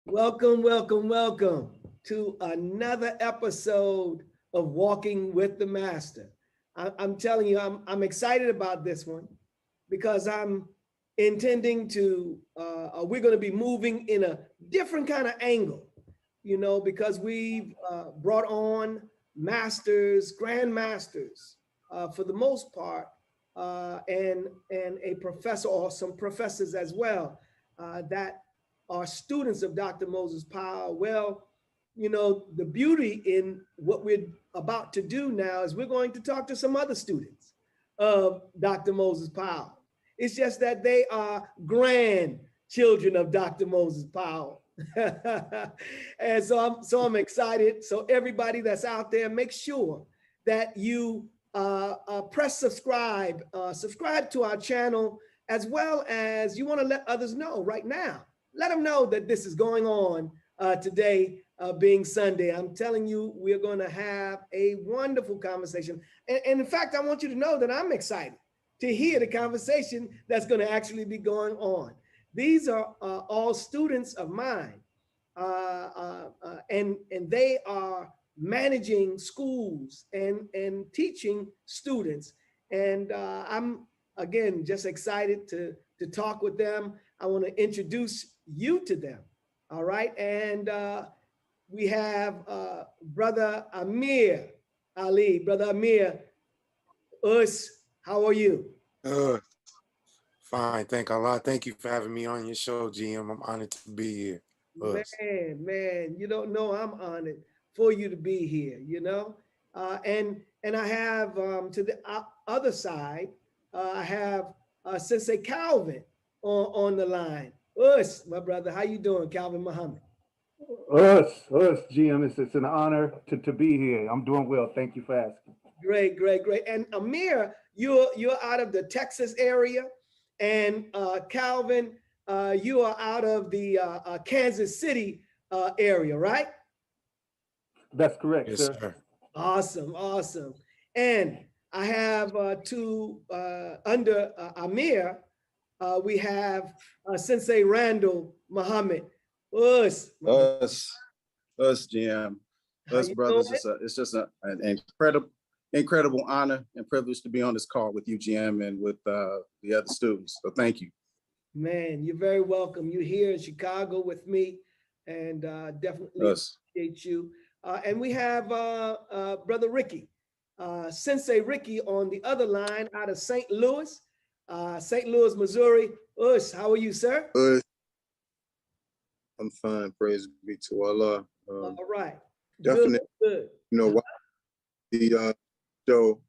Welcome, welcome, welcome to another episode of Walking with the Master. I'm telling you, I'm excited about this one because I'm intending to, we're going to be moving in a different kind of angle, because we've brought on masters, grandmasters, for the most part, and a professor or some professors as well, that are students of Dr. Moses Powell. Well, the beauty in what we're about to do now is we're going to talk to some other students of Dr. Moses Powell. It's just that they are grandchildren of Dr. Moses Powell. And so I'm excited. So everybody that's out there, make sure that you press subscribe, subscribe to our channel, as well as you want to let others know right now. Let them know that this is going on today, being Sunday. I'm telling you, we're going to have a wonderful conversation. And in fact, I want you to know that I'm excited to hear the conversation that's going to actually be going on. These are all students of mine, and they are managing schools and teaching students. And I'm, again, just excited to talk with them. I want to introduce you to them. All right. And we have Brother Amir Ali. Brother Amir, how are you? Fine, thank Allah. Thank you for having me on your show, GM. I'm honored to be here. Man, you don't know I'm honored for you to be here, and I have to the other side, I have Sensei Calvin on the line. My brother, how you doing, Calvin Muhammad? GM. It's an honor to be here. I'm doing well. Thank you for asking. Great. And Amir, you're out of the Texas area, and Calvin, you are out of the Kansas City area, right? That's correct, Yes, sir. sir. Awesome. And I have under Amir, we have Sensei Randall Muhammad. Us, GM, us brothers. It's just an incredible honor and privilege to be on this call with you, GM, and with the other students. So thank you. Man, you're very welcome. You're here in Chicago with me, and definitely appreciate you. And we have Brother Ricky, Sensei Ricky on the other line out of St. Louis, Missouri. How are you, sir? I'm fine. Praise be to Allah. All right. Definitely. Good. The show,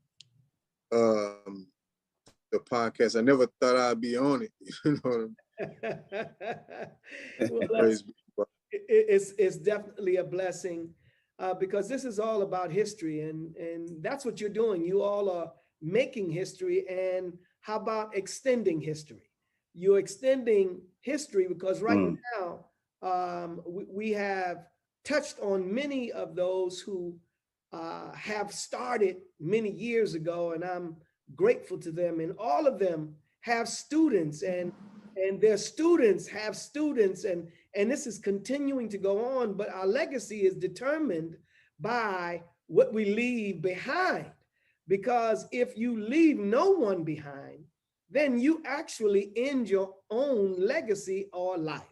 the podcast. I never thought I'd be on it. You know what I mean? It's definitely a blessing because this is all about history, and that's what you're doing. You all are making history, and how about extending history? You're extending history because right now, we have touched on many of those who have started many years ago, and I'm grateful to them. And all of them have students, and their students have students, and this is continuing to go on. But our legacy is determined by what we leave behind, because if you leave no one behind, then you actually end your own legacy or life.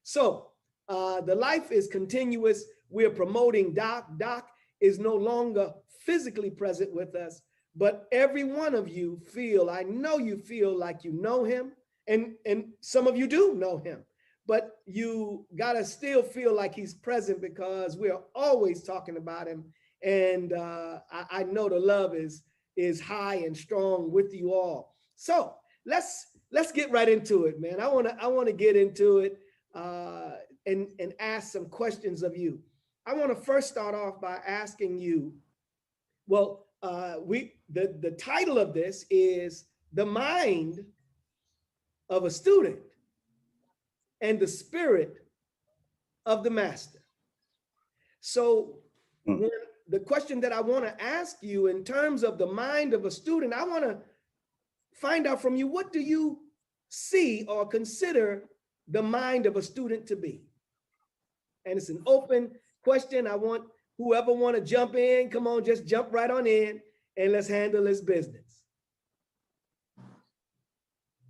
So the life is continuous. We're promoting Doc. Doc is no longer physically present with us, but every one of you I know you feel like you know him, and some of you do know him, but you gotta still feel like he's present because we're always talking about him. And I know the love is high and strong with you all. So let's get right into it, man. I wanna get into it. And ask some questions of you. I want to first start off by asking you, well, the title of this is The Mind of a Student and the Spirit of the Master. So the question that I want to ask you in terms of the mind of a student, I want to find out from you, what do you see or consider the mind of a student to be? And it's an open question. I want whoever want to jump in, come on, just jump right on in and let's handle this business.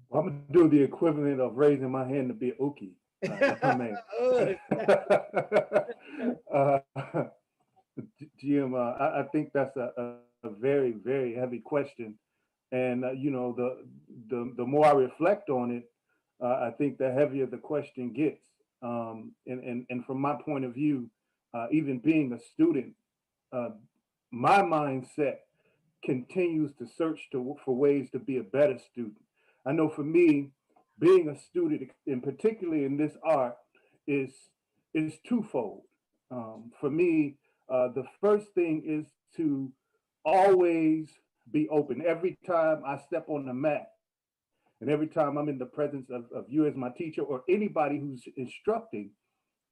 Well, I'm gonna do the equivalent of raising my hand to be Uki. If I may. Jim, I think that's a very, very heavy question. And, you know, the more I reflect on it, I think the heavier the question gets. And from my point of view, even being a student, my mindset continues to search for ways to be a better student. I know for me, being a student, and particularly in this art, is twofold. For me, the first thing is to always be open. Every time I step on the mat, and every time I'm in the presence of you as my teacher or anybody who's instructing,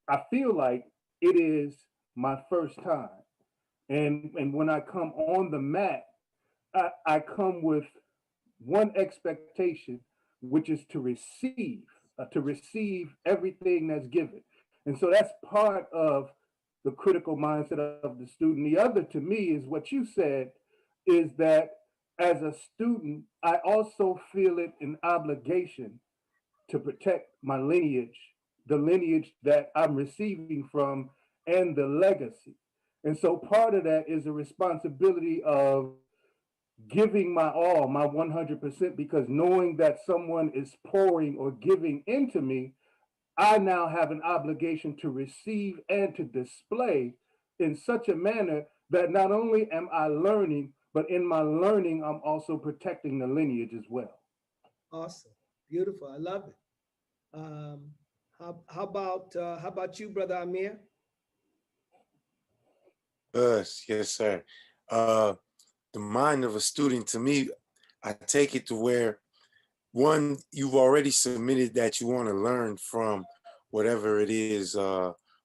I feel like it is my first time. And when I come on the mat, I come with one expectation, which is to receive everything that's given. And so that's part of the critical mindset of the student. The other to me is what you said, is that as a student, I also feel it an obligation to protect my lineage, the lineage that I'm receiving from, and the legacy. And so part of that is a responsibility of giving my all, my 100%, because knowing that someone is pouring or giving into me, I now have an obligation to receive and to display in such a manner that not only am I learning, but in my learning, I'm also protecting the lineage as well. Awesome. Beautiful. I love it. How about you, Brother Amir? Yes, sir. The mind of a student, to me, I take it to where, one, you've already submitted that you want to learn from whatever it is,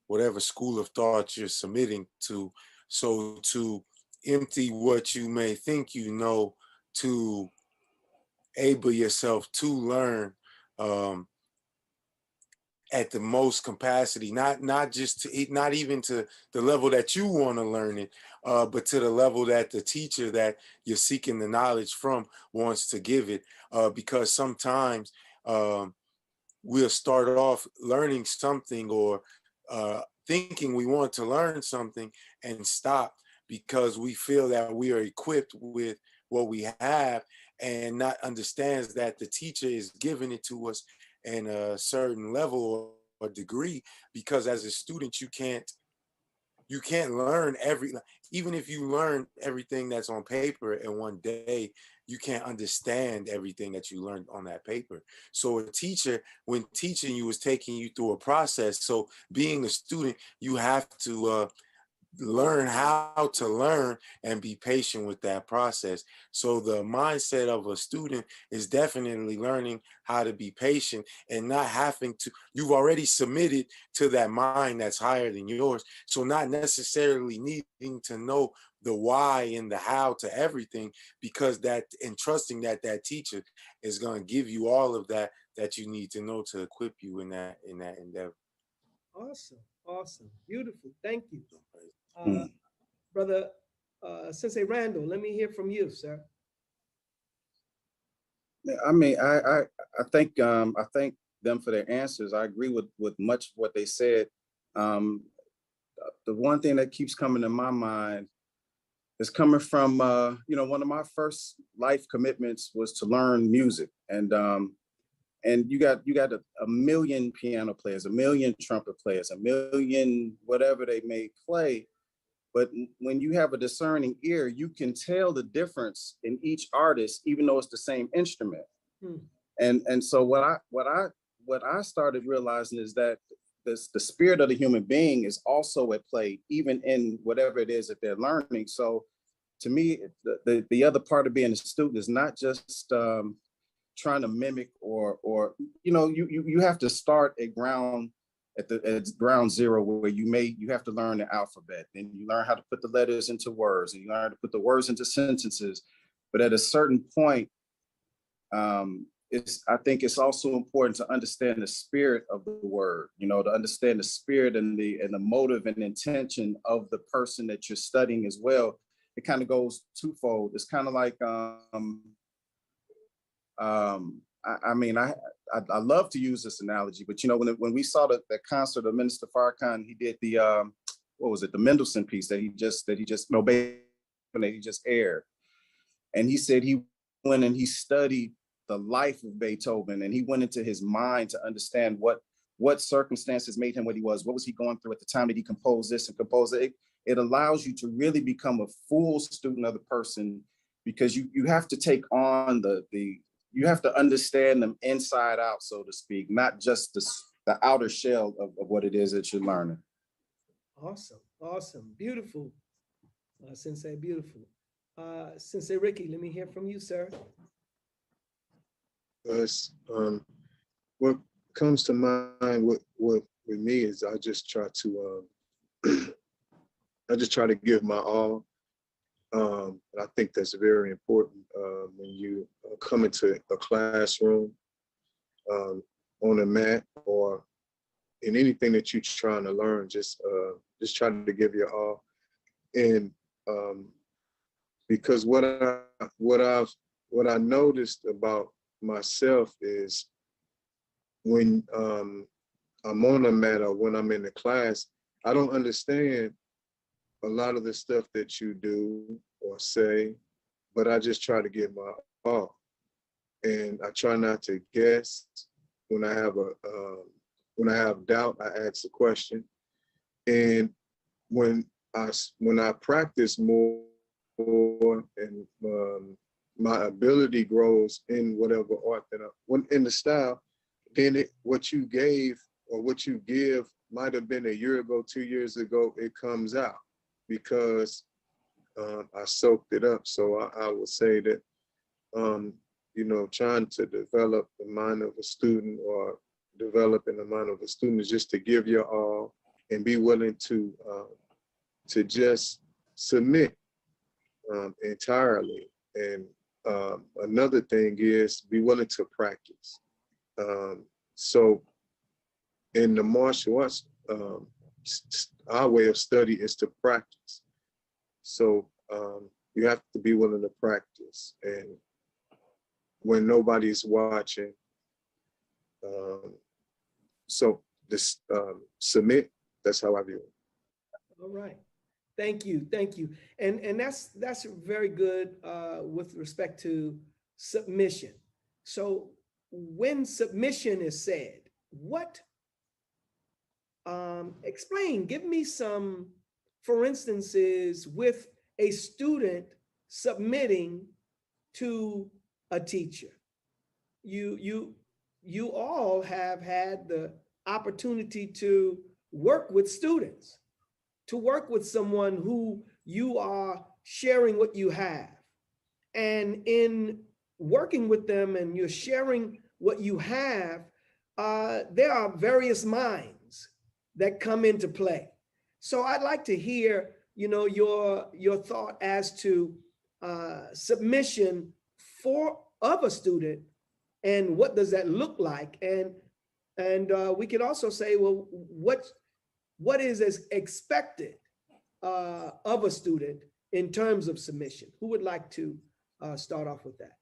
whatever school of thought you're submitting to. So to empty what you may think you know, to able yourself to learn at the most capacity, not just to, not even to the level that you want to learn it, but to the level that the teacher that you're seeking the knowledge from wants to give it. Because sometimes we'll start off learning something or thinking we want to learn something and stop because we feel that we are equipped with what we have and not understands that the teacher is giving it to us in a certain level or degree, because as a student you can't learn even if you learn everything that's on paper in one day, you can't understand everything that you learned on that paper. So a teacher, when teaching you, is taking you through a process. So being a student, you have to learn how to learn and be patient with that process. So the mindset of a student is definitely learning how to be patient and not having to, you've already submitted to that mind that's higher than yours. So not necessarily needing to know the why and the how to everything, because that, and trusting that that teacher is going to give you all of that you need to know to equip you in that endeavor. Awesome. Awesome. Beautiful. Thank you. Mm. Brother Sensei Randall, let me hear from you, sir. Yeah, I mean, I thank them for their answers. I agree with much of what they said. The one thing that keeps coming to my mind is coming from one of my first life commitments was to learn music, and you got a million piano players, a million trumpet players, a million whatever they may play. But when you have a discerning ear, you can tell the difference in each artist, even though it's the same instrument. Hmm. And so what I started realizing is that the spirit of the human being is also at play, even in whatever it is that they're learning. So to me, the other part of being a student is not just trying to mimic or you have to start at ground zero, where you have to learn the alphabet, then you learn how to put the letters into words, and you learn to put the words into sentences. But at a certain point, I think it's also important to understand the spirit of the word, you know, to understand the spirit and the motive and intention of the person that you're studying as well. It kind of goes twofold. It's kind of like, I mean, I love to use this analogy, but you know, when we saw that concert of Minister Farrakhan, he did the what was it, the Mendelssohn piece that he just aired, and he said he went and he studied the life of Beethoven, and he went into his mind to understand what circumstances made him what he was. What was he going through at the time that he composed this and composed it? It allows you to really become a full student of the person, because you have to take on you have to understand them inside out, so to speak, not just the outer shell of what it is that you're learning. Awesome, awesome, beautiful, Sensei, beautiful. Sensei Ricky, let me hear from you, sir. What comes to mind with me is I just try to give my all. I think that's very important when you come into a classroom, on a mat, or in anything that you're trying to learn. Just try to give your all. And because what I noticed about myself is when I'm on a mat or when I'm in the class, I don't understand a lot of the stuff that you do or say, but I just try to give my all. And I try not to guess. When I have doubt, I ask a question. And when I practice more and my ability grows in whatever art that in the style, then what you gave or what you give might have been a year ago, 2 years ago, it comes out because I soaked it up. So I would say that, you know, trying to develop the mind of a student or developing the mind of a student is just to give your all and be willing to just submit entirely. And another thing is be willing to practice. So in the martial arts, our way of study is to practice. So you have to be willing to practice. And when nobody's watching, so this submit, that's how I view it. All right. Thank you. Thank you. And that's very good with respect to submission. So when submission is said, what, explain, give me some, for instances, with a student submitting to a teacher. You all have had the opportunity to work with students, to work with someone who you are sharing what you have. And in working with them and you're sharing what you have, there are various minds that come into play. So I'd like to hear, you know, your thought as to submission of a student, and what does that look like? And we can also say, well, what is as expected of a student in terms of submission? Who would like to start off with that?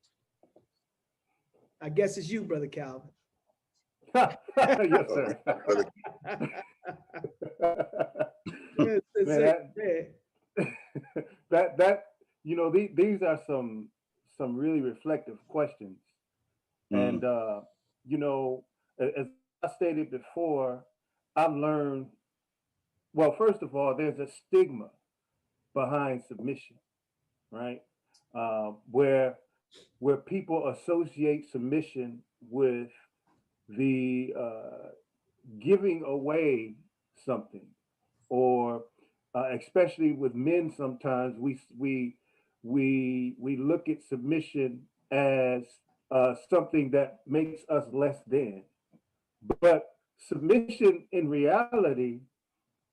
I guess it's you, Brother Calvin. Yes, sir. Yes, Man, that you know, these are some really reflective questions. And you know, as I stated before, I've learned, well, first of all, there's a stigma behind submission, right? Where people associate submission with the giving away something, or especially with men, sometimes we look at submission as something that makes us less than. But submission in reality,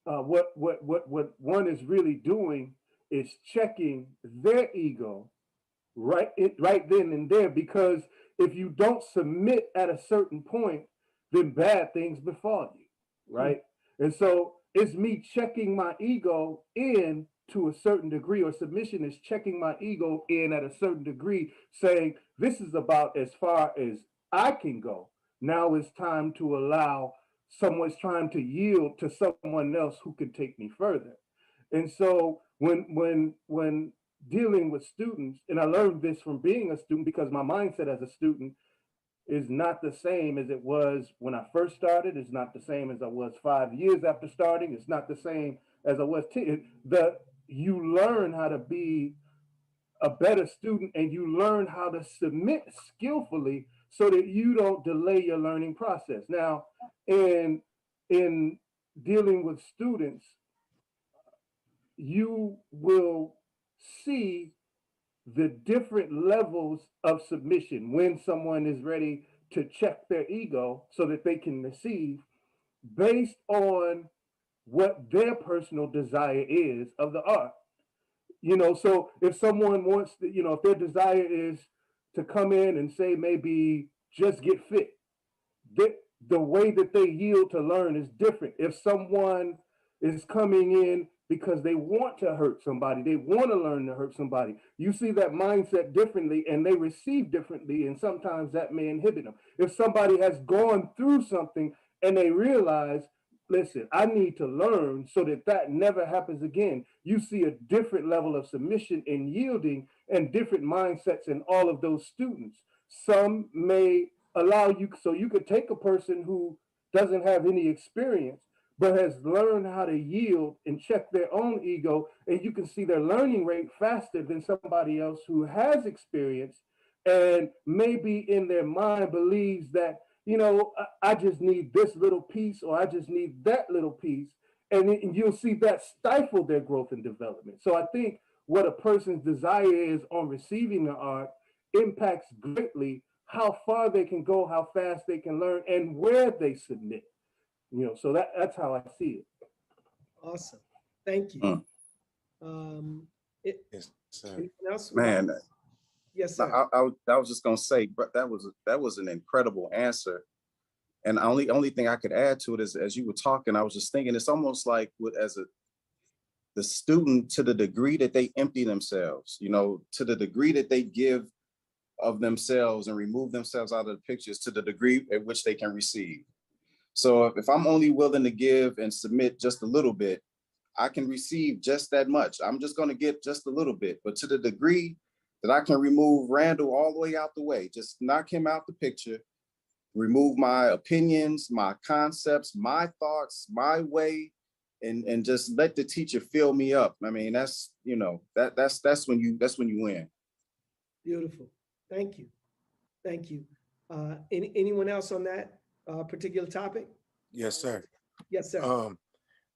what one is really doing is checking their ego right then and there, because if you don't submit at a certain point, then bad things befall you, right? And so it's me checking my ego in to a certain degree, or submission is checking my ego in at a certain degree, saying, this is about as far as I can go. Now it's time to allow someone's trying to yield to someone else who can take me further. And so when dealing with students, and I learned this from being a student, because my mindset as a student is not the same as it was when I first started. It's not the same as I was 5 years after starting. It's not the same as I was 10. You learn how to be a better student, and you learn how to submit skillfully so that you don't delay your learning process. Now, in dealing with students, you will see the different levels of submission when someone is ready to check their ego so that they can receive based on what their personal desire is of the art. So if someone wants to, if their desire is to come in and say maybe just get fit, the way that they yield to learn is different. If someone is coming in because they want to hurt somebody, they want to learn to hurt somebody, you see that mindset differently, and they receive differently, and sometimes that may inhibit them. If somebody has gone through something and they realize, listen, I need to learn so that that never happens again, you see a different level of submission and yielding and different mindsets in all of those students. Some may allow you, so you could take a person who doesn't have any experience but has learned how to yield and check their own ego, and you can see their learning rate faster than somebody else who has experience and maybe in their mind believes that, I just need this little piece, or I just need that little piece, and you'll see that stifle their growth and development. So I think what a person's desire is on receiving the art impacts greatly how far they can go, how fast they can learn, and where they submit. So that's how I see it. Awesome. Thank you. Mm. Yes, sir. Anyone else? Man, Yes, sir. I was just gonna say, but that was an incredible answer. And only thing I could add to it is, as you were talking, I was just thinking, it's almost like the student, to the degree that they empty themselves, to the degree that they give of themselves and remove themselves out of the pictures, to the degree at which they can receive. So if I'm only willing to give and submit just a little bit, I can receive just that much. I'm just going to get just a little bit. But to the degree that I can remove Randall all the way out the way, just knock him out the picture, remove my opinions, my concepts, my thoughts, my way, and just let the teacher fill me up. I mean, that's when you win. Beautiful. Thank you. Thank you. Anyone else on that particular topic? Yes, sir. Yes, sir.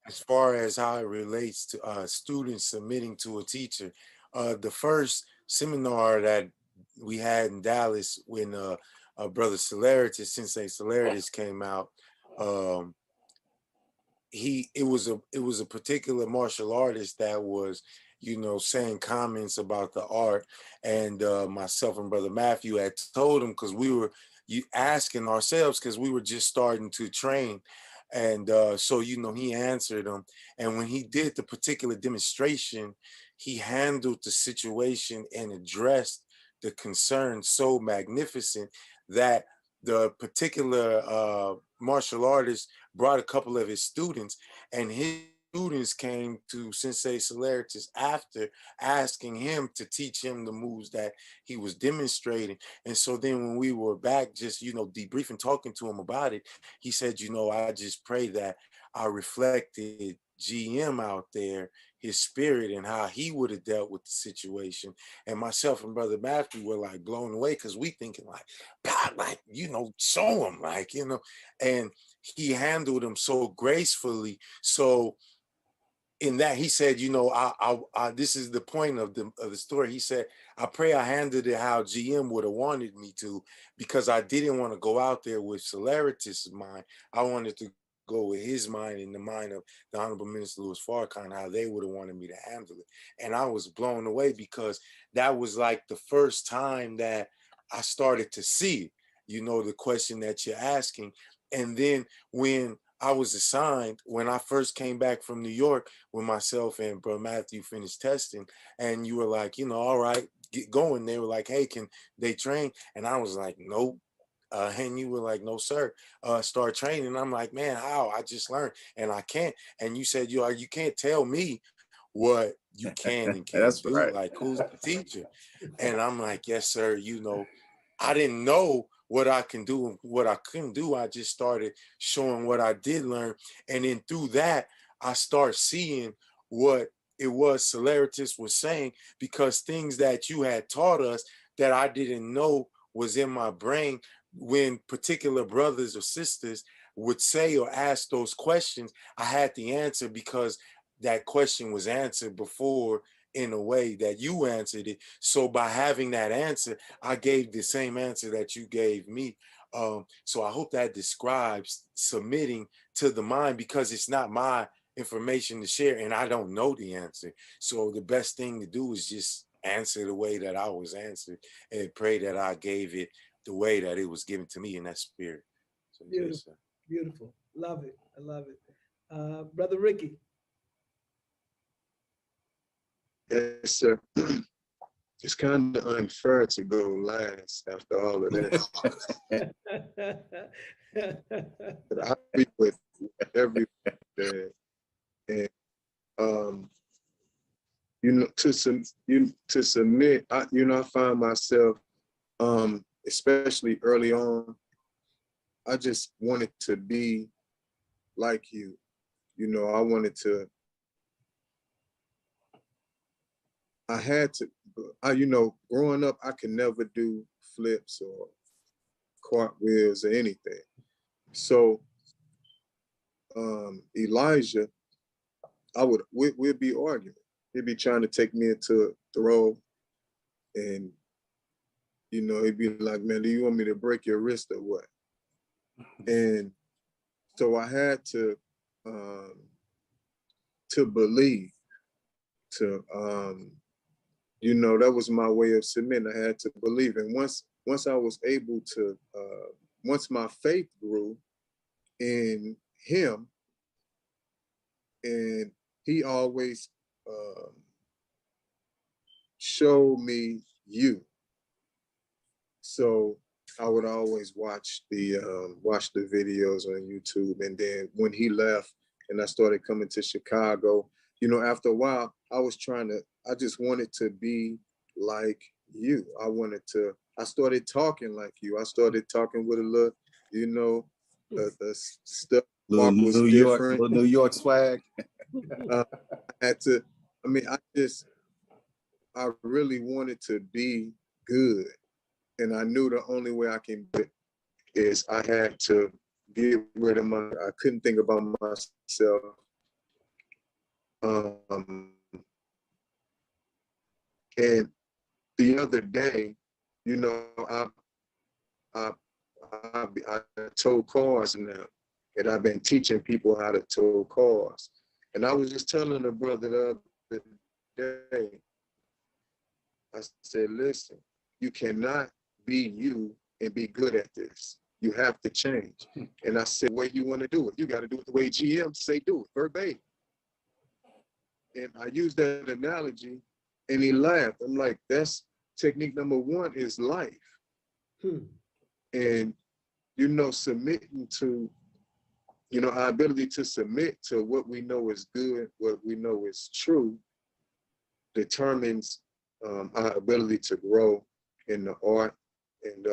As far as how it relates to students submitting to a teacher, the first seminar that we had in Dallas when Brother Celeritis, Sensei Celeritis came out, it was a particular martial artist that was, saying comments about the art, and myself and Brother Matthew had told him, because we were asking ourselves, because we were just starting to train. And so, he answered them. And when he did the particular demonstration, he handled the situation and addressed the concern so magnificent that the particular martial artist brought a couple of his students, and his students came to Sensei Celeritis after, asking him to teach him the moves that he was demonstrating. And so then when we were back, just, debriefing, talking to him about it, he said, I just pray that I reflected GM out there, his spirit, and how he would have dealt with the situation. And myself and Brother Matthew were like blown away, because we thinking like, God, like, show him, like, and he handled him so gracefully. So in that, he said, I this is the point of the story. He said, I pray I handled it how GM would have wanted me to, because I didn't want to go out there with Celeritis' mind. I wanted to go with his mind and the mind of the Honorable Minister Louis Farrakhan, how they would have wanted me to handle it. And I was blown away, because that was like the first time that I started to see it, you know, the question that you're asking. And then when I was assigned, when I first came back from New York, when myself and Bro Matthew finished testing, and you were like, you know, all right, get going. They were like, hey, can they train? And I was like, nope. And you were like, no, sir, start training. And I'm like, man, how? I just learned and I can't. And you said, you can't tell me what you can and can't That's do. right. Like, who's the teacher? And I'm like, yes, sir. You know, I didn't know what I can do and what I couldn't do. I just started showing what I did learn. And then through that, I start seeing what it was Celeritis was saying, because things that you had taught us that I didn't know was in my brain, when particular brothers or sisters would say or ask those questions, I had the answer because that question was answered before in a way that you answered it. So by having that answer, I gave the same answer that you gave me. So I hope that describes submitting to the mind, because it's not my information to share and I don't know the answer. So the best thing to do is just answer the way that I was answered and pray that I gave it the way that it was given to me in that spirit. So Beautiful, yes, sir. beautiful. Love it. I love it. Brother Ricky. Yes, sir. It's kind of unfair to go last after all of this. But I agree with everything that, and you know, to submit, I find myself, especially early on, I just wanted to be like you. You know, you know, growing up, I could never do flips or cartwheels or anything. So Elijah, we'd be arguing. He'd be trying to take me into a throw, and you know, he'd be like, "Man, do you want me to break your wrist or what?" And so I had to believe, you know, that was my way of submitting. I had to believe, and once I was able to, once my faith grew in him, and he always showed me you. So I would always watch the videos on YouTube, and then when he left and I started coming to Chicago, you know, after a while, I just wanted to be like you. I started talking like you. I started talking with a little, you know, the stuff Little walk was New York, different. little New York swag. I mean, I really wanted to be good. And I knew the only way I can do it is I had to get rid of I couldn't think about myself. And the other day, you know, I tow cars now, and I've been teaching people how to tow cars. And I was just telling a brother the other day, I said, listen, you cannot be you and be good at this. You have to change. And I said, the way you want to do it, you got to do it the way GM say do it, verbatim. And I used that analogy, and he laughed. I'm like, that's technique number one is life. And, you know, submitting to, you know, our ability to submit to what we know is good, what we know is true, determines our ability to grow in the art, and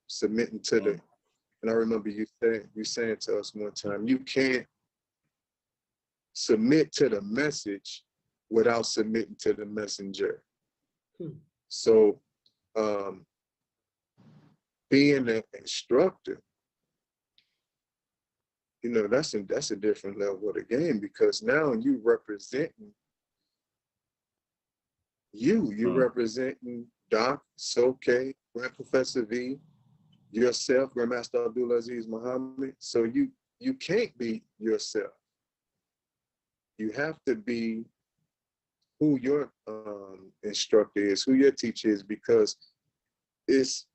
submitting to the, and I remember you saying to us one time, you can't submit to the message without submitting to the messenger. So being an instructor, you know, that's a different level of the game, because now you representing you're representing Doc, Soke, Grand Professor V, yourself, Grand Master Abdul Azziz Muhammad. So you can't be yourself. You have to be who your instructor is, who your teacher is, because it's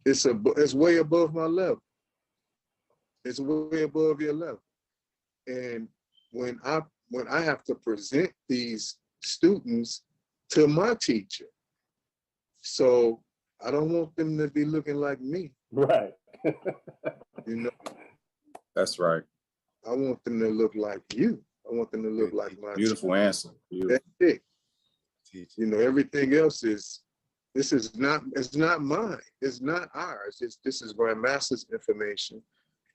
It's way above my level. It's way above your level. And when I have to present these students to my teacher, so I don't want them to be looking like me. Right. You know, That's right. I want them to look like you. I want them to look like my Beautiful teacher. answer. Beautiful. That's it. You know, everything else it's not mine. It's not ours. This is Grandmaster's information.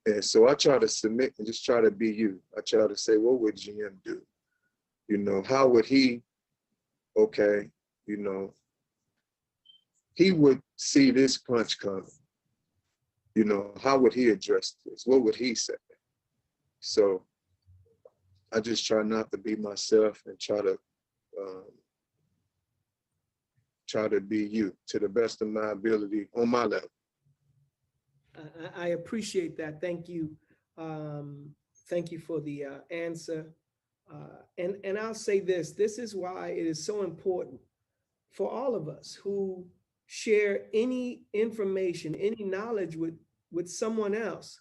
And so I try to submit and just try to be you. I try to say, what would GM do? You know, how would he, okay, you know, he would see this punch coming. You know, how would he address this? What would he say? So I just try not to be myself and try to be you to the best of my ability on my level. I appreciate that. Thank you. Thank you for the answer. And I'll say this is why it is so important for all of us who share any information, any knowledge with someone else,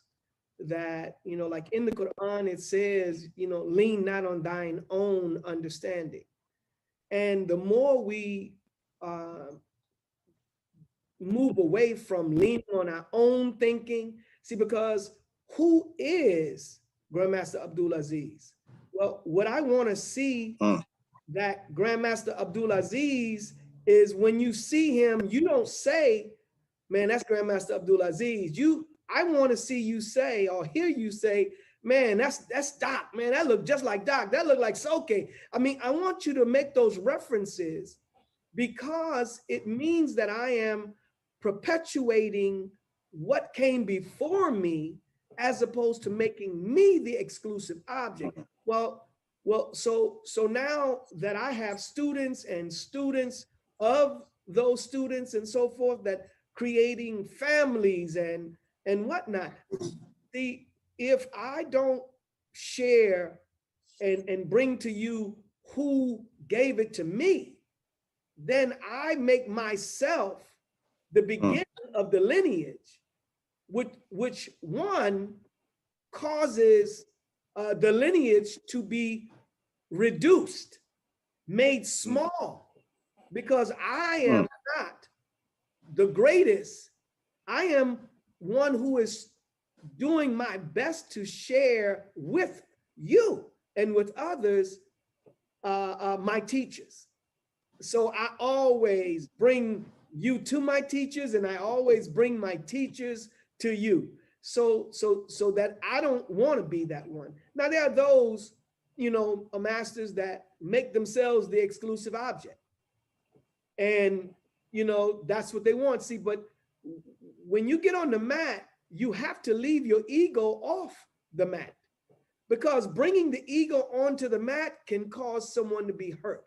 that, you know, like in the Quran, it says, you know, lean not on thine own understanding. And the more we move away from leaning on our own thinking, see, because who is Grandmaster Abdul Azziz? Well, what I want to see that Grandmaster Abdul Azziz is, when you see him, you don't say, man, that's Grandmaster Abdul Azziz. I want to see you say, or hear you say, man, that's Doc, man, that look just like Doc. That look like Soke. I mean, I want you to make those references, because it means that I am perpetuating what came before me, as opposed to making me the exclusive object. Well, so now that I have students and students of those students and so forth, that creating families and whatnot, if I don't share and bring to you who gave it to me, then I make myself the beginning of the lineage, which one causes the lineage to be reduced, made small, because I am not the greatest. I am one who is doing my best to share with you and with others, my teachers. So I always bring you to my teachers, and I always bring my teachers to you. So that I don't want to be that one. Now, there are those, you know, masters that make themselves the exclusive object. And, you know, that's what they want. See, but when you get on the mat, you have to leave your ego off the mat, because bringing the ego onto the mat can cause someone to be hurt.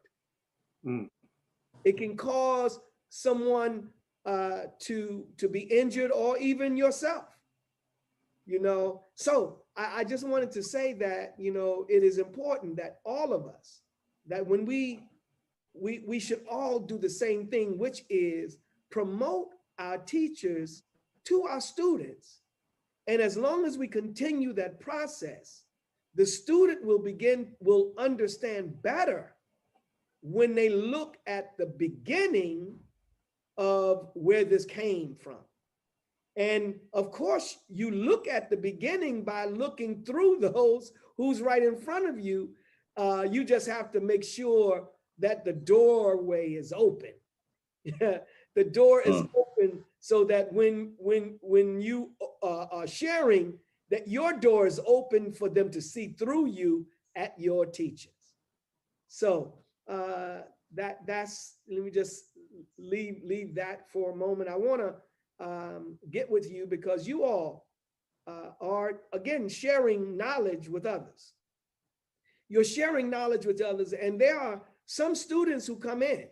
It can cause someone to be injured, or even yourself, you know. So I just wanted to say that, you know, it is important that all of us, that when we should all do the same thing, which is promote our teachers to our students. And as long as we continue that process, the student will understand better when they look at the beginning of where this came from. And of course, you look at the beginning by looking through those who's right in front of you. You just have to make sure that the doorway is open. The door is open, so that when you are sharing, that your door is open for them to see through you at your teachings. So that's, let me just leave that for a moment. I want to get with you, because you all are, again, sharing knowledge with others. You're sharing knowledge with others, and there are some students who come in.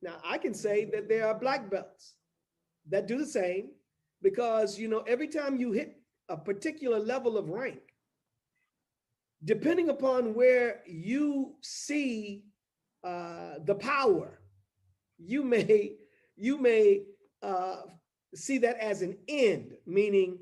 Now, I can say that there are black belts that do the same, because, you know, every time you hit a particular level of rank, depending upon where you see the power, you may uh, see that as an end, meaning,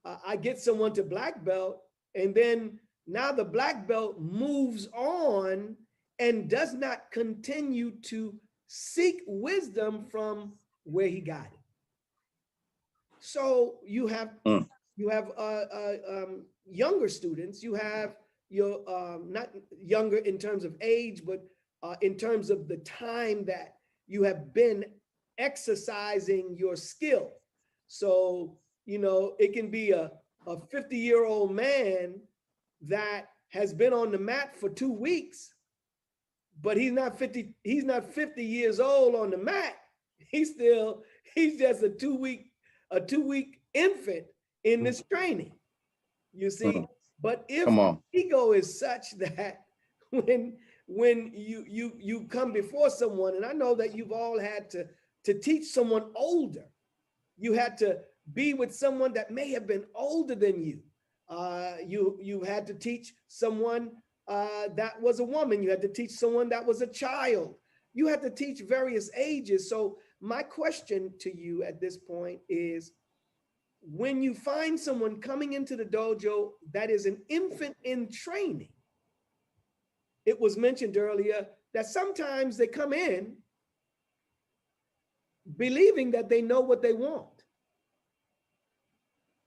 I get someone to black belt, and then now the black belt moves on and does not continue to seek wisdom from where he got it. So you have younger students. You have your not younger in terms of age, but in terms of the time that you have been exercising your skill. So it can be a 50-year-old man that has been on the mat for 2 weeks, but he's not 50. He's not 50 years old on the mat. He's just a 2-week infant in this training. You see, but if ego is such that when you come before someone, and I know that you've all had to teach someone older, you had to be with someone that may have been older than you. You had to teach someone that was a woman. You had to teach someone that was a child. You had to teach various ages. So my question to you at this point is, when you find someone coming into the dojo that is an infant in training, it was mentioned earlier that sometimes they come in believing that they know what they want.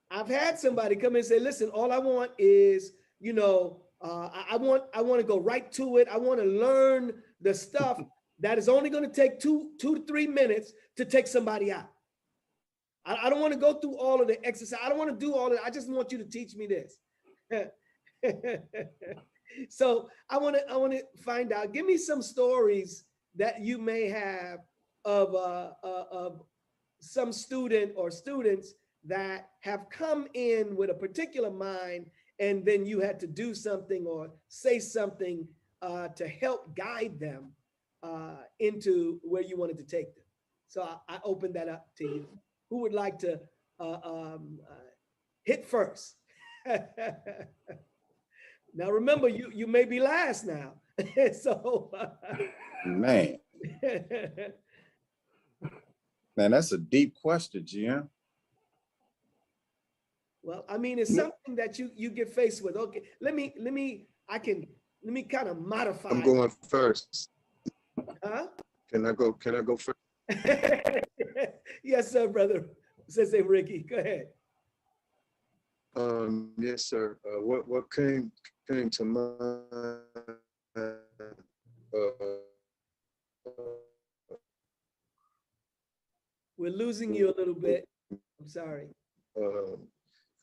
I've had somebody come in and say, listen, all I want is, I want to go right to it. I want to learn the stuff that is only going to take 2 to 3 minutes to take somebody out. I don't want to go through all of the exercise. I don't want to do all of it. I just want you to teach me this. So I want to find out. Give me some stories that you may have of some student or students that have come in with a particular mind, and then you had to do something or say something to help guide them into where you wanted to take them. So I open that up to you. Who would like to hit first? Now, remember, you may be last now. So, man, that's a deep question, Gian. Well, I mean, it's something that you get faced with. Okay, let me kind of modify. I'm going first. Huh? Can I go first? Yes, sir, brother. Says Ricky. Go ahead. Yes, sir. What came to mind? We're losing you a little bit. I'm sorry.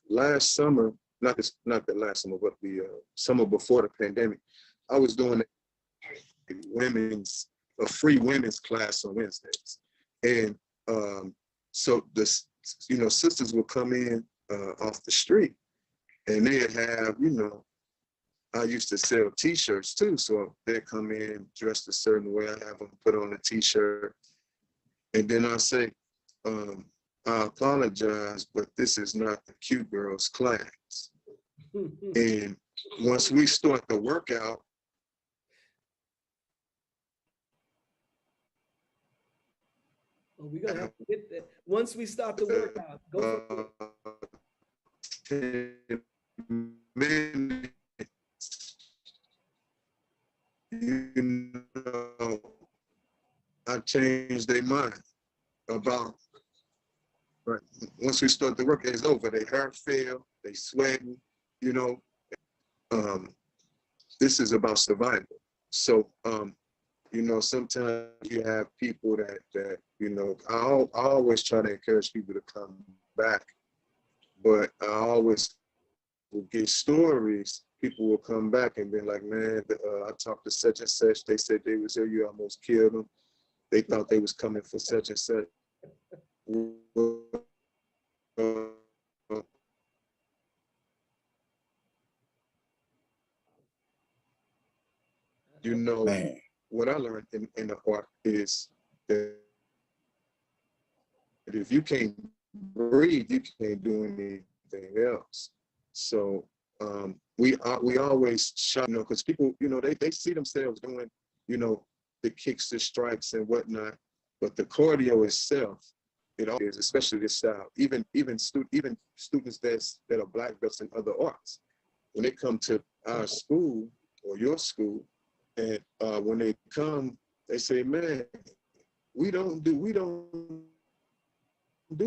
Last summer, not the last summer, but the summer before the pandemic, I was doing a free women's class on Wednesdays, and so sisters would come in off the street, and they'd have, I used to sell T-shirts too, so they'd come in dressed a certain way. I have them put on a T-shirt, and then I say, I apologize, but this is not the cute girls class. And once we start the workout, we're gonna have to get there. Once we start the workout, go for it. 10 minutes, I changed their mind about, right. Once we start the work, it's over. They hair fail, they sweating, this is about survival. So, sometimes you have people that I always try to encourage people to come back, but I always will get stories. People will come back and be like, man, I talked to such and such. They said they was here. You almost killed them. They thought they was coming for such and such. Man. What I learned in the art is that if you can't breathe, you can't do anything else. So we always shot, because people, they see themselves doing, the kicks, the strikes and whatnot. But the cardio itself, it all is, especially this style. Even students that are black belts in other arts, when they come to our school or your school, and when they come, they say, "Man, we don't do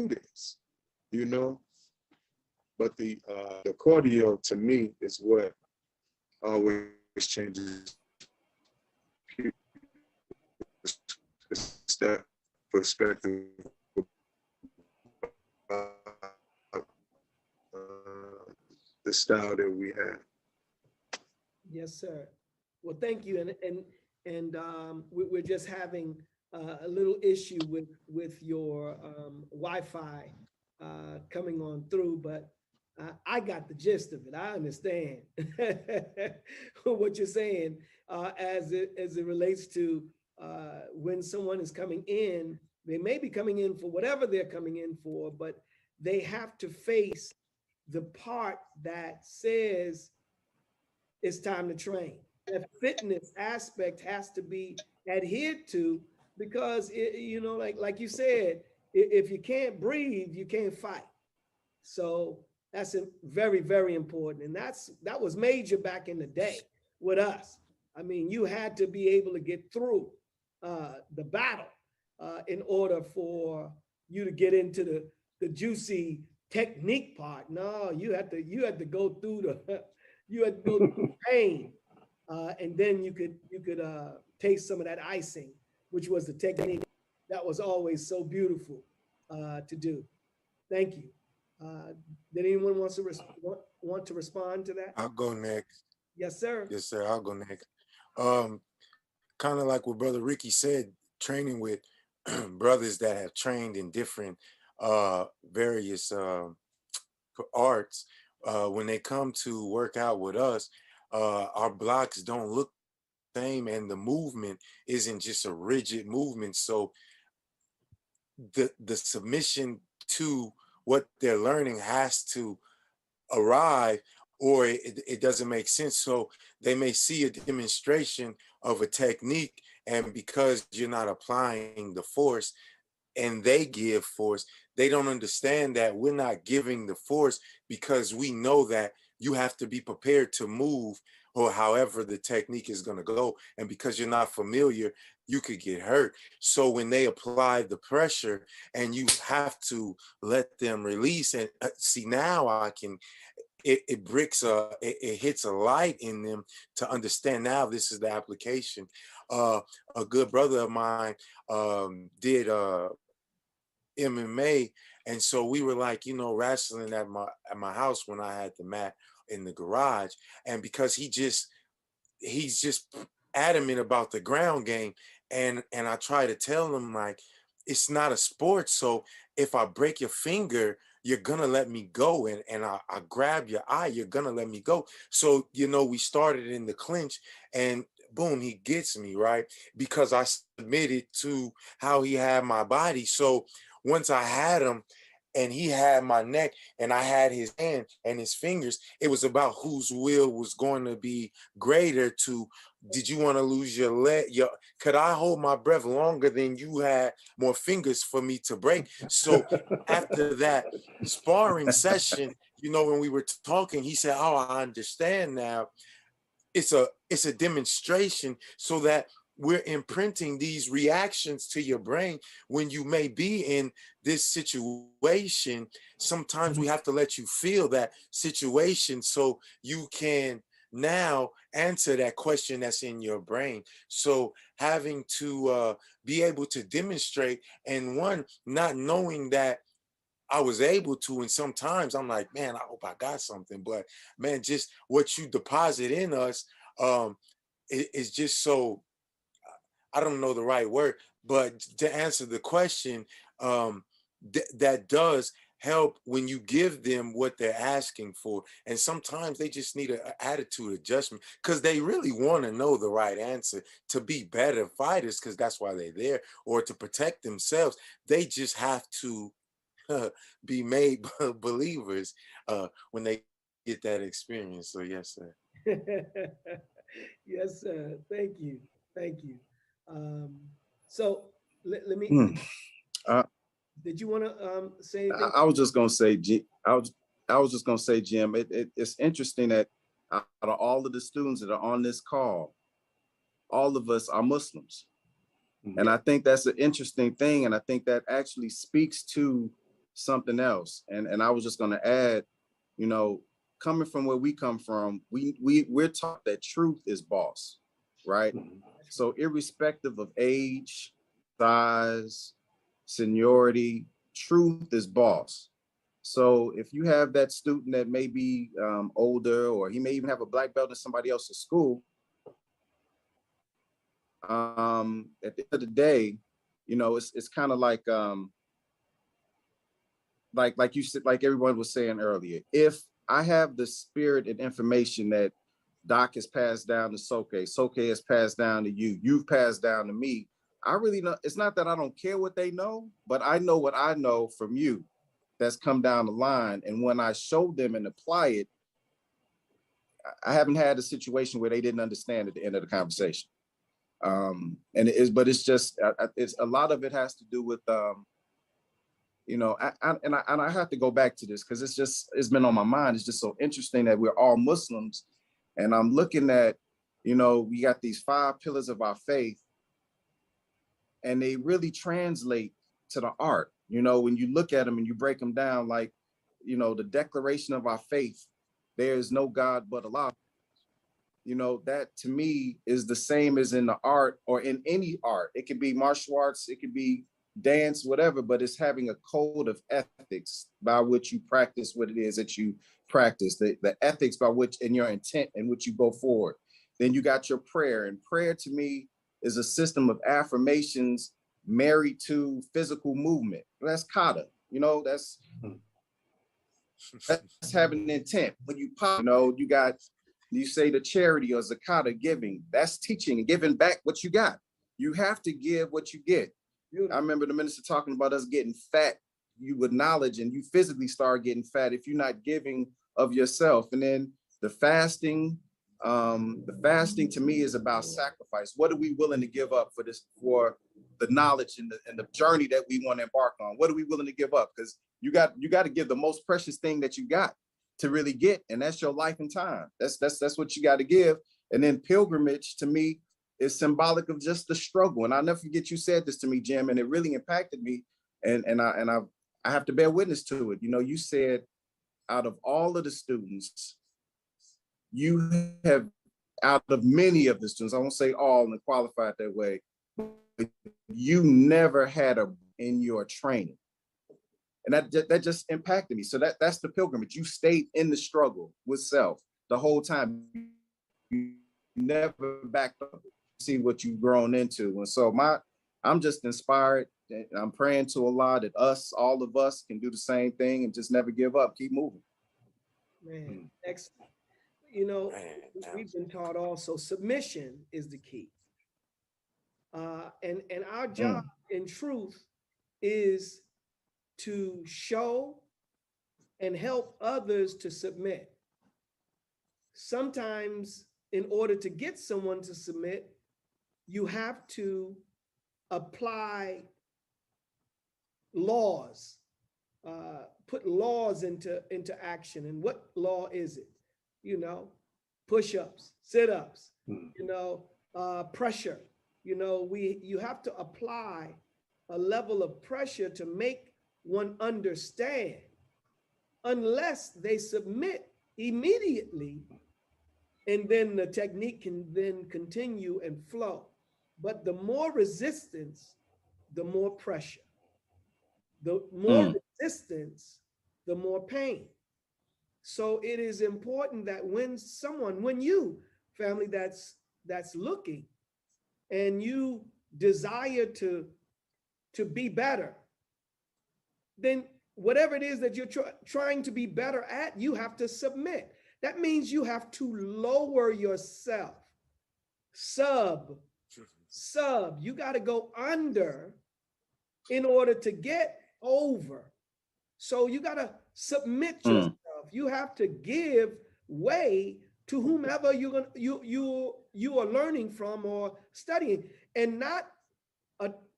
this," you know. But the cardio to me is what always changes that perspective the style that we have. Yes, sir. Well, thank you. We're just having a little issue with your Wi-Fi coming on through, but I got the gist of it. I understand what you're saying as it relates to when someone is coming in. They may be coming in for whatever they're coming in for, but they have to face the part that says it's time to train. The fitness aspect has to be adhered to because like you said, if you can't breathe, you can't fight. So that's very, very important. And that was major back in the day with us. I mean, you had to be able to get through the battle in order for you to get into the juicy technique part. No, you had to go through the pain, and then you could taste some of that icing, which was the technique that was always so beautiful to do. Thank you. Did anyone want to respond to that? I'll go next. Yes, sir. Yes, sir. I'll go next. Kind of like what Brother Ricky said, training with brothers that have trained in different various arts. When they come to work out with us, our blocks don't look the same, and the movement isn't just a rigid movement. So the submission to what they're learning has to arrive, or it doesn't make sense. So they may see a demonstration of a technique, and because you're not applying the force and they give force, they don't understand that we're not giving the force because we know that you have to be prepared to move or however the technique is going to go. And because you're not familiar, you could get hurt. So when they apply the pressure and you have to let them release, and see, now I can, it hits a light in them to understand now this is the application. A good brother of mine did MMA, and so we were like, wrestling at my house when I had the mat in the garage. And because he's just adamant about the ground game, and I try to tell him, like, it's not a sport, so if I break your finger, you're gonna let me go, and I grab your eye, you're gonna let me go. So we started in the clinch, and boom, he gets me, right? Because I submitted to how he had my body. So once I had him and he had my neck and I had his hand and his fingers, it was about whose will was going to be greater. To, did you want to lose your leg? Could I hold my breath longer than you had more fingers for me to break? So after that sparring session, when we were talking, he said, "Oh, I understand now. It's a demonstration so that we're imprinting these reactions to your brain when you may be in this situation. Sometimes we have to let you feel that situation so you can now answer that question that's in your brain." So having to be able to demonstrate, and one, not knowing that I was able to, and sometimes I'm like, man, I hope I got something, but man, just what you deposit in us is just so, I don't know the right word, but to answer the question, that does help when you give them what they're asking for. And sometimes they just need an attitude adjustment because they really want to know the right answer to be better fighters, because that's why they're there, or to protect themselves. They just have to be made believers when they get that experience. So yes, sir. Yes, sir. Thank you. Thank you. So let me, Mm. did you want to say anything? I was just gonna say, I was just gonna say, Jim, it's interesting that out of all of the students that are on this call, all of us are Muslims. And I think that's an interesting thing. And I think that actually speaks to something else. And I was just gonna add, you know, coming from where we come from, we're taught that truth is boss, right? So irrespective of age, size, seniority, truth is boss. So if you have that student that may be older, or he may even have a black belt in somebody else's school, at the end of the day, you know, it's kind of like you said, like everyone was saying earlier, if I have the spirit and information that Doc has passed down to Soke has passed down to you, you've passed down to me, I really know, it's not that I don't care what they know, but I know what I know from you that's come down the line. And when I show them and apply it, I haven't had a situation where they didn't understand at the end of the conversation. And but it's just, it's a lot of it has to do with, you know, I have to go back to this because it's been on my mind. It's just so interesting that we're all Muslims, and I'm looking at, you know, we got these 5 pillars of our faith, and they really translate to the art. You know, when you look at them and you break them down, like, you know, the declaration of our faith, there is no God but Allah. You know, that to me is the same as in the art or in any art. It could be martial arts, it could be dance, whatever, but it's having a code of ethics by which you practice what it is that you practice, the ethics by which, and your intent in which you go forward. Then you got your prayer, and prayer to me is a system of affirmations married to physical movement. That's kata, you know, that's having intent. When you pop, you know, you say the charity or zakat, giving, that's teaching and giving back what you got. You have to give what you get. I remember the minister talking about us getting fat, you with knowledge, and you physically start getting fat if you're not giving of yourself. And then the fasting to me is about sacrifice. What are we willing to give up for this, for the knowledge and the journey that we want to embark on? What are we willing to give up? Because you got to give the most precious thing that you got to really get, and that's your life and time. That's what you got to give. And then pilgrimage to me is symbolic of just the struggle. And I'll never forget you said this to me, Jim, and it really impacted me. And I have to bear witness to it. You know, you said out of all of the students, you have, out of many of the students, I won't say all and qualify it that way, but you never had a in your training. And that just impacted me. So that's the pilgrimage. You stayed in the struggle with self the whole time. You never backed up. See what you've grown into. And so I'm just inspired. I'm praying to Allah that all of us can do the same thing and just never give up, keep moving. Man, excellent. You know, we've been taught also submission is the key. And our job in truth is to show and help others to submit. Sometimes in order to get someone to submit, you have to apply laws, put laws into action. And what law is it? You know, push-ups, sit-ups, you know, pressure. You know, you have to apply a level of pressure to make one understand. Unless they submit immediately, and then the technique can then continue and flow. But the more resistance, the more pressure. The more resistance, the more pain. So it is important that when you, family, that's looking, and you desire to be better, then whatever it is that you're trying to be better at, you have to submit. That means you have to lower yourself. Sub. You got to go under in order to get over. So you got to submit yourself. You have to give way to whomever you are learning from or studying, and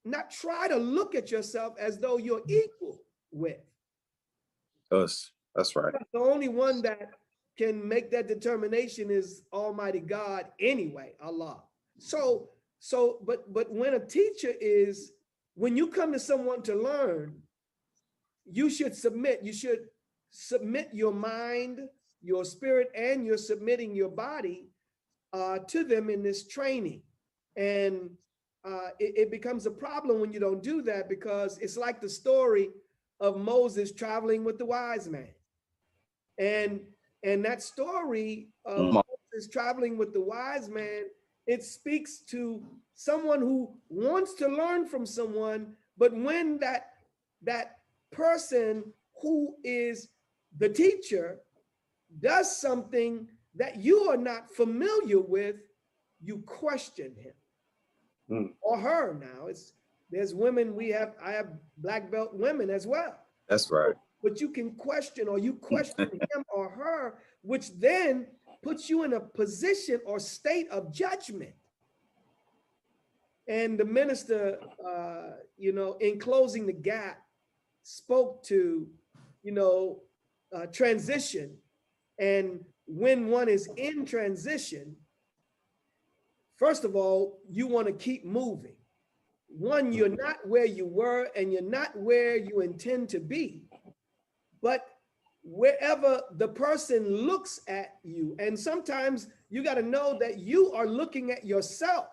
not try to look at yourself as though you're equal with. Us. That's right. The only one that can make that determination is Almighty God anyway, Allah. But when a teacher is, when you come to someone to learn, you should submit. You should submit your mind, your spirit, and you're submitting your body to them in this training. And it becomes a problem when you don't do that, because it's like the story of Moses traveling with the wise man. And that story of Moses traveling with the wise man, it speaks to someone who wants to learn from someone, but when that person who is the teacher does something that you are not familiar with, you question him or her. Now there's women, I have black belt women as well. That's right. But you can question, or you question him or her, which then puts you in a position or state of judgment. And the minister, in closing the gap, spoke to, transition. And when one is in transition, first of all, you want to keep moving. One, you're not where you were and you're not where you intend to be, but wherever the person looks at you, and sometimes you got to know that you are looking at yourself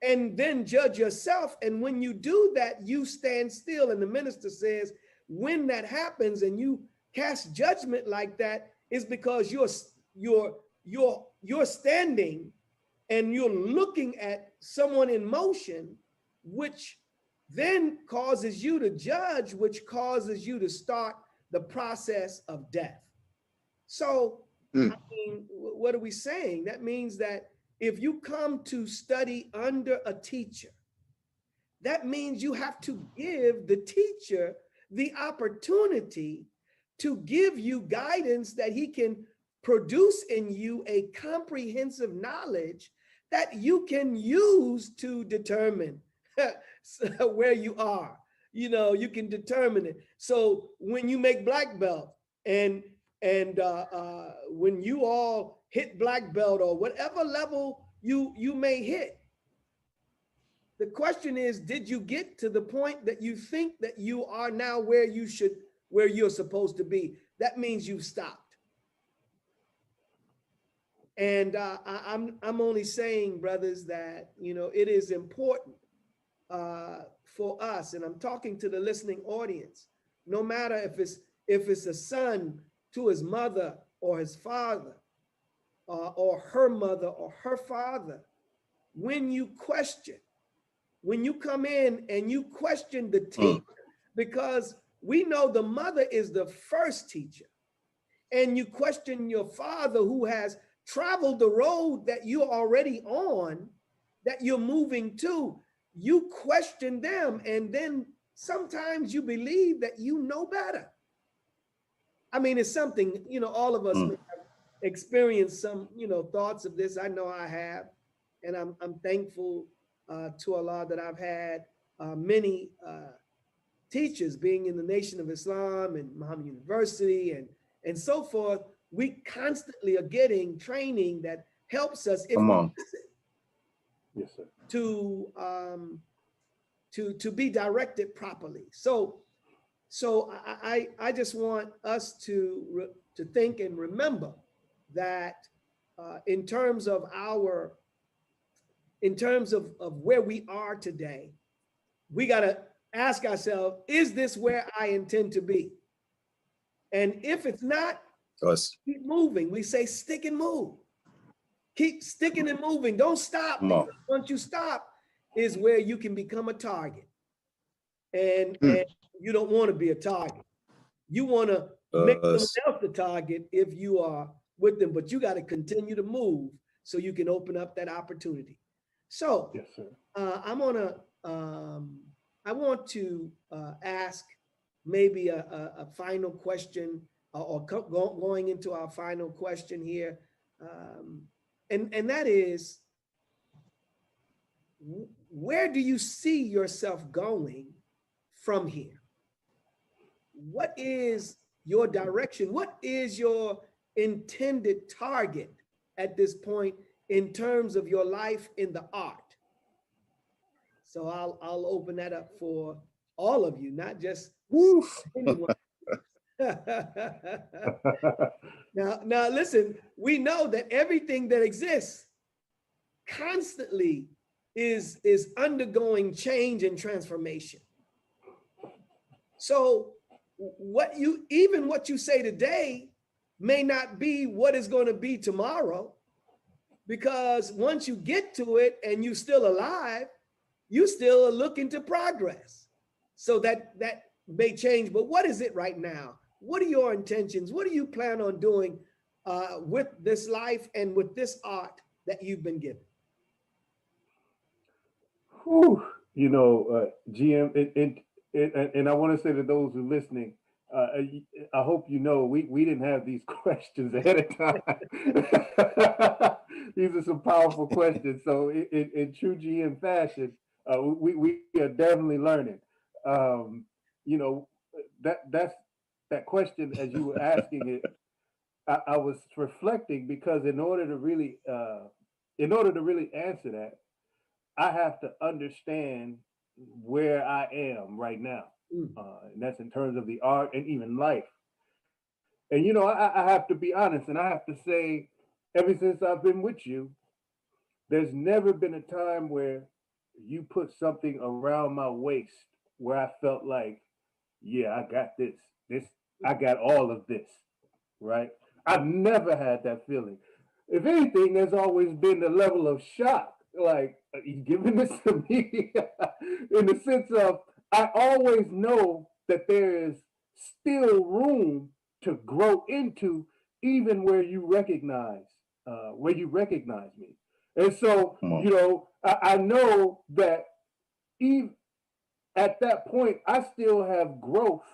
and then judge yourself. And when you do that, you stand still. And the minister says, when that happens and you cast judgment like that, is because you're standing and you're looking at someone in motion, which then causes you to judge, which causes you to start the process of death. So, I mean, what are we saying? That means that if you come to study under a teacher, that means you have to give the teacher the opportunity to give you guidance, that he can produce in you a comprehensive knowledge that you can use to determine where you are. You can determine it. So when you make black belt and when you all hit black belt or whatever level you may hit, the question is, did you get to the point that you think that you are now where you're supposed to be? That means you've stopped. And I'm only saying, brothers, that it is important for us, and I'm talking to the listening audience, no matter if it's a son to his mother or his father, or her mother or her father, when you come in and you question the teacher, because we know the mother is the first teacher, and you question your father who has traveled the road that you're already on, that you're moving to, you question them, and then sometimes you believe that you know better. I mean, it's something, all of us may have experienced some, thoughts of this. I know I have, and I'm thankful to Allah that I've had many teachers, being in the Nation of Islam and Muhammad University and so forth. We constantly are getting training that helps us, if we listen, yes, sir, to be directed properly. So I just want us to think and remember that in terms of where we are today, we got to ask ourselves, is this where I intend to be? And if it's not, keep moving. We say stick and move. Keep sticking and moving. Don't stop. Once you stop is where you can become a target. And you don't want to be a target. You want to make someone else the target if you are with them, but you got to continue to move so you can open up that opportunity. So yes, sir. I want to ask maybe a final question, or going into our final question here. And that is, where do you see yourself going from here? What is your direction? What is your intended target at this point in terms of your life in the art? So I'll open that up for all of you, not just anyone. Now listen, we know that everything that exists constantly is undergoing change and transformation. So what you say today may not be what is going to be tomorrow, because once you get to it and you're still alive, you still are looking to progress. So that may change, but what is it right now? What are your intentions? What do you plan on doing with this life and with this art that you've been given? Whew, GM, and I want to say to those who are listening, I hope you know we didn't have these questions ahead of time. These are some powerful questions. So in true GM fashion, we are definitely learning. That's that question as you were asking it. I was reflecting, because in order to really answer that, I have to understand where I am right now. And that's in terms of the art and even life. And, I have to be honest, and I have to say, ever since I've been with you, there's never been a time where you put something around my waist where I felt like, yeah, I got this, I got all of this, right? I've never had that feeling. If anything, there's always been the level of shock, like, are you giving this to me? In the sense of, I always know that there is still room to grow into, even where you recognize me. And so, I know that even at that point, I still have growth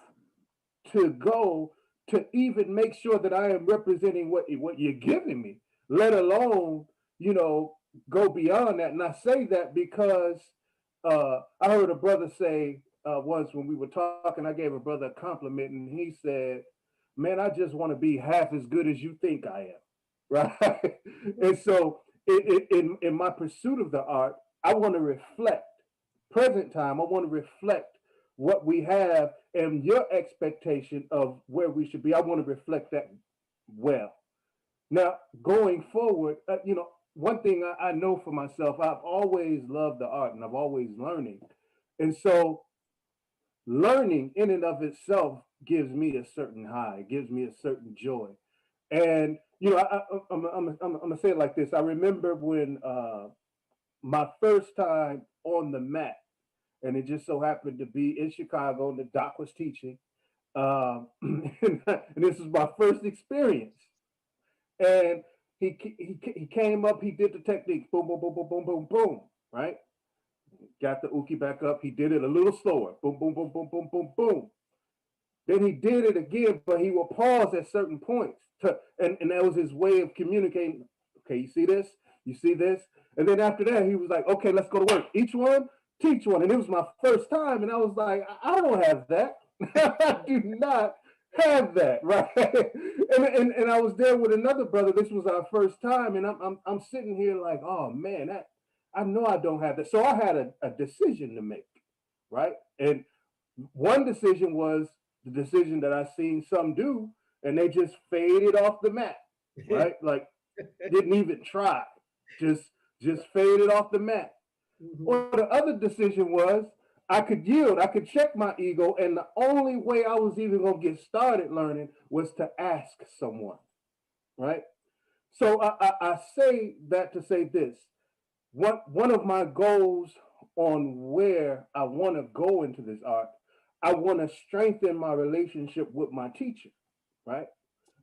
to go to even make sure that I am representing what you're giving me, let alone, go beyond that. And I say that because I heard a brother say once when we were talking, I gave a brother a compliment, and he said, man, I just want to be half as good as you think I am, right? And so in my pursuit of the art, I want to reflect present time. I want to reflect what we have and your expectation of where we should be. I want to reflect that well. Now, going forward, one thing I know for myself, I've always loved the art and I've always learning. And so learning in and of itself gives me a certain high, gives me a certain joy. And, I'm going to say it like this. I remember when my first time on the mat, and it just so happened to be in Chicago, and the doc was teaching. And this was my first experience. And he came up, he did the technique, boom, boom, boom, boom, boom, boom, boom, right? Got the uke back up. He did it a little slower, boom, boom, boom, boom, boom, boom, boom. Then he did it again, but he would pause at certain points. And that was his way of communicating. Okay, you see this? You see this? And then after that, he was like, okay, let's go to work. Each one, teach one. And it was my first time. And I was like, I don't have that. I do not have that, right? And I was there with another brother. This was our first time. And I'm sitting here like, oh man, I know I don't have that. So I had a decision to make, right? And one decision was the decision that I seen some do, and they just faded off the mat, right? Like didn't even try, just faded off the mat. Mm-hmm. Or the other decision was I could yield, I could check my ego, and the only way I was even gonna get started learning was to ask someone, right? So I say that to say this. One of my goals on where I want to go into this art, I want to strengthen my relationship with my teacher, right?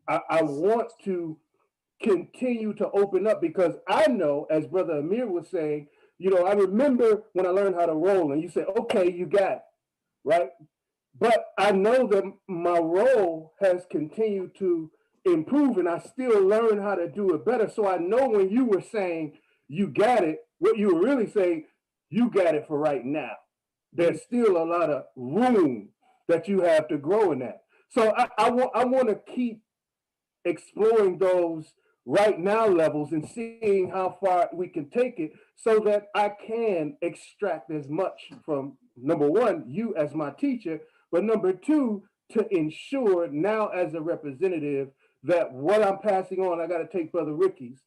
I want to continue to open up, because I know, as Brother Amir was saying, I remember when I learned how to roll and you said, okay, you got it, right? But I know that my role has continued to improve and I still learn how to do it better. So I know when you were saying you got it, what you were really saying, you got it for right now. There's still a lot of room that you have to grow in that. So I want to keep exploring those right now levels and seeing how far we can take it so that I can extract as much from, number one, you as my teacher, but number two, to ensure now as a representative that what I'm passing on, I got to take Brother Ricky's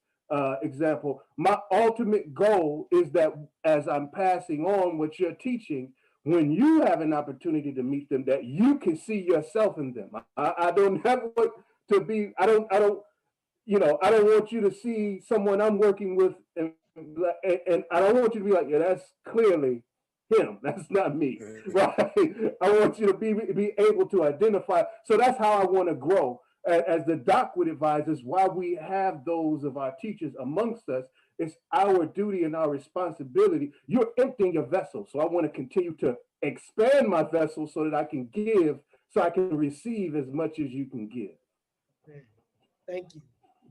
example. My ultimate goal is that as I'm passing on what you're teaching, when you have an opportunity to meet them, that you can see yourself in them. I don't have what to be, I don't want you to see someone I'm working with and I don't want you to be like, yeah, that's clearly him. That's not me, right? I want you to be able to identify. So that's how I want to grow. As the doc would advise us, while we have those of our teachers amongst us, it's our duty and our responsibility. You're emptying your vessel. So I want to continue to expand my vessel so that I can give, so I can receive as much as you can give. Thank you.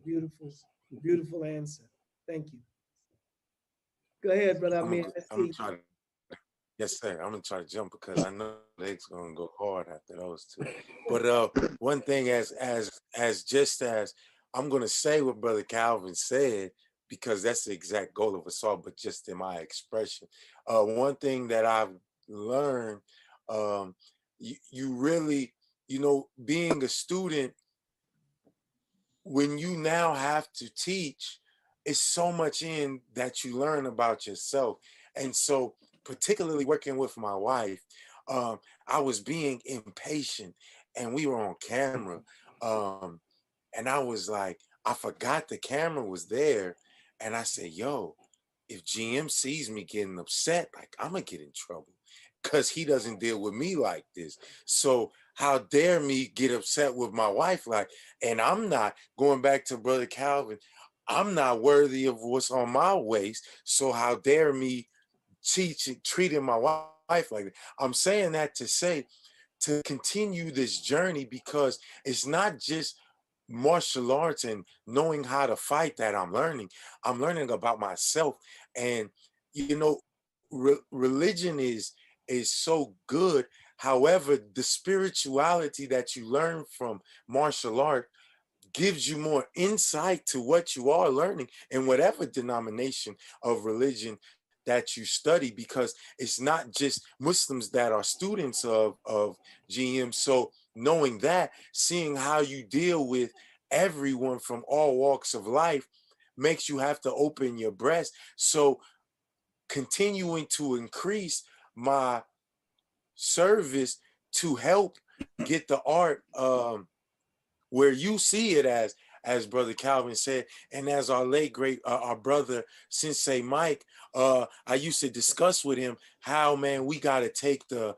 Beautiful, beautiful answer. Thank you. Go ahead, brother. Yes, sir. I'm gonna try to jump because I know it's gonna go hard after those two. But one thing, as I'm gonna say what Brother Calvin said, because that's the exact goal of us all, but just in my expression. One thing that I've learned, you really, being a student, when you now have to teach, it's so much in that you learn about yourself. And so, particularly working with my wife, I was being impatient and we were on camera. And I was like, I forgot the camera was there. And I said, yo, if GM sees me getting upset, like, I'm gonna get in trouble because he doesn't deal with me like this. So how dare me get upset with my wife? Like, and I'm not, going back to Brother Calvin, I'm not worthy of what's on my waist. So how dare me treating my wife like that? I'm saying that to say, to continue this journey, because it's not just martial arts and knowing how to fight that I'm learning about myself. And religion is so good. However, the spirituality that you learn from martial art gives you more insight to what you are learning in whatever denomination of religion that you study, because it's not just Muslims that are students of GM. So knowing that, seeing how you deal with everyone from all walks of life makes you have to open your breast. So continuing to increase my service to help get the art where you see it, as Brother Calvin said, and as our late great our brother Sensei Mike, I used to discuss with him how, man, we got to take the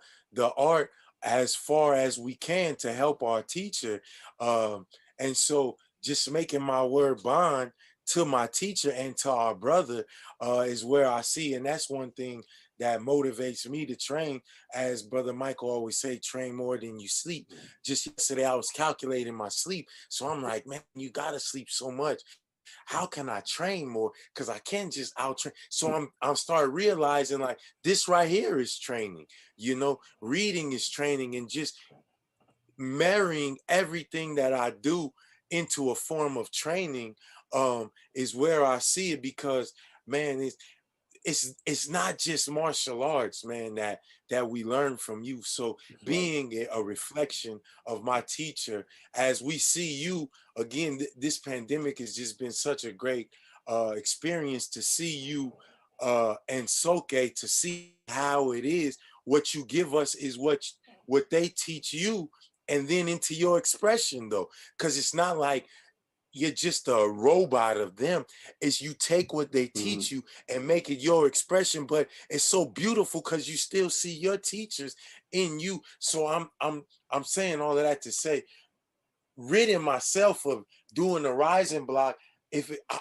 art as far as we can to help our teacher, and so just making my word bond to my teacher and to our brother is where I see, and that's one thing that motivates me to train. As Brother Michael always say, train more than you sleep. Just yesterday, I was calculating my sleep. So I'm like, man, you got to sleep so much. How can I train more? Because I can't just out-train. So I'm start realizing, like, this right here is training. Reading is training, and just marrying everything that I do into a form of training is where I see it. Because, man, it's not just martial arts, man, that we learn from you. So being a reflection of my teacher, as we see you again, this pandemic has just been such a great experience to see you and Soke, to see how it is. What you give us is what they teach you, and then into your expression, though, because it's not like you're just a robot of them. Is you take what they teach you and make it your expression. But it's so beautiful because you still see your teachers in you. So I'm saying all of that to say, ridding myself of doing the rising block.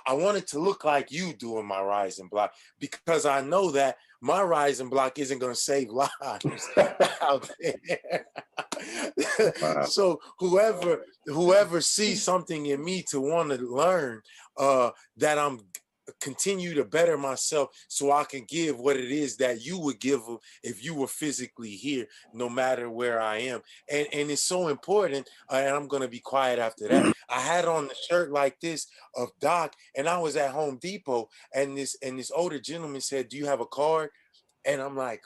I want it to look like you doing my rising block, because I know that my rising block isn't going to save lives out there. Wow. So whoever sees something in me to want to learn, that I'm continue to better myself so I can give what it is that you would give them if you were physically here, no matter where I am. And it's so important. And I'm going to be quiet after that. I had on the shirt like this of Doc, and I was at Home Depot, and this older gentleman said, "Do you have a card?" And I'm like,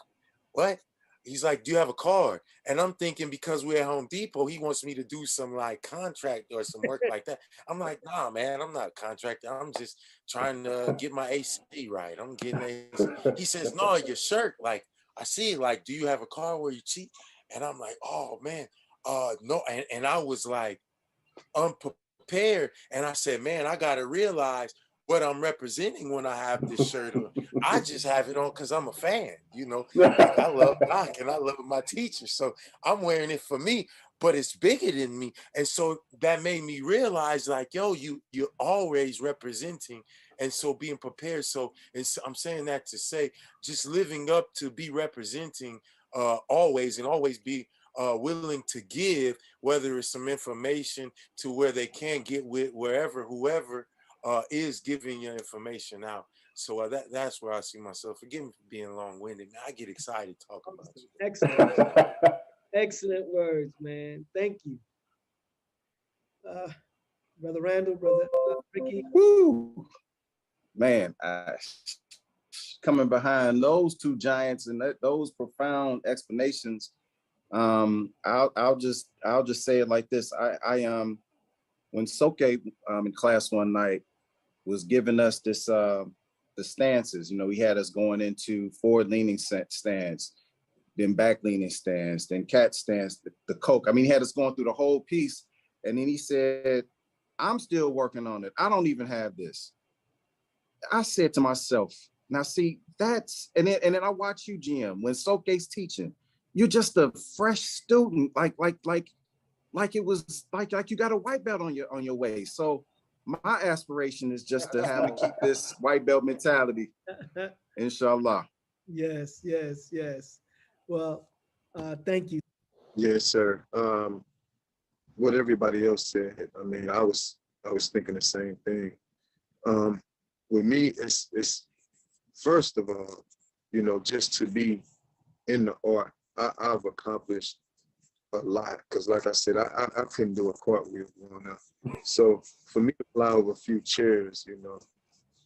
"What?" He's like, "Do you have a card?" And I'm thinking, because we're at Home Depot, he wants me to do some like contract or some work like that. I'm like, "Nah, man, I'm not a contractor. I'm just trying to get my AC right. I'm getting AC." He says, "No, your shirt, like I see, like, do you have a card where you cheat?" And I'm like, "Oh man, no." And I was like unprepared. And I said, "Man, I gotta realize what I'm representing when I have this shirt on. I just have it on because I'm a fan, you know. Like, I love Doc and I love my teacher. So I'm wearing it for me, but it's bigger than me." And so that made me realize, like, yo, you're always representing. And so being prepared. So I'm saying that to say, just living up to be representing always, and always be willing to give, whether it's some information to where they can get with wherever, whoever is giving your information out. So that's where I see myself. Forgive me for being long-winded, man. I get excited talking about you. Excellent. Excellent words, man. Thank you. Brother Randall, Brother Ricky. Woo! Man, coming behind those two giants and those profound explanations, I'll just say it like this. I when Soke in class one night was giving us this the stances, you know, he had us going into forward leaning stance, then back leaning stance, then cat stance, the coke. I mean, he had us going through the whole piece. And then he said, "I'm still working on it. I don't even have this." I said to myself, now see, that's, and then I watch you, GM, when Soke's teaching, you're just a fresh student, like it was like you got a white belt on your waist. So my aspiration is just to have to keep this white belt mentality, inshallah. Yes, yes, yes. Well, thank you. Yes, sir. What everybody else said, I mean, I was thinking the same thing. With me, it's first of all, you know, just to be in the art, I've accomplished a lot, because like I said, I couldn't do a cartwheel growing up. So for me to fly over a few chairs, you know,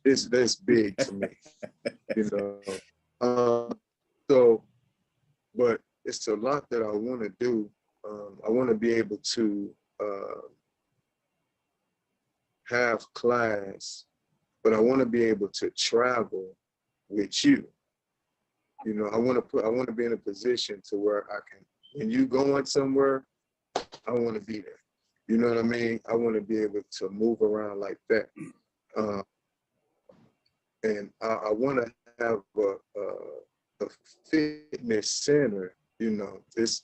that's big to me, you know. So, but it's a lot that I want to do. I want to be able to have class, but I want to be able to travel with you. You know, I want to be in a position to where I can, when you going somewhere, I want to be there. You know what I mean? I want to be able to move around like that. And I want to have a fitness center. You know, it's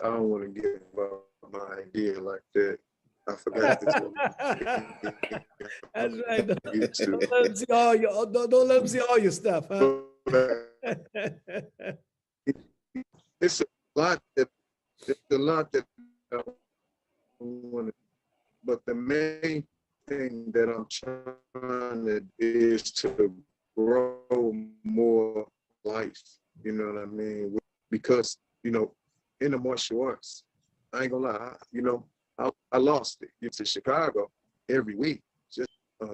I don't want to give up my idea like that. I forgot to tell you. That's right. Don't let them see all your, don't let them see all your stuff, huh? It's a lot that I want to, but the main thing that I'm trying to is to grow more life. You know what I mean? Because, you know, in the martial arts, I ain't gonna lie, you know, I lost it. It's to Chicago every week. Just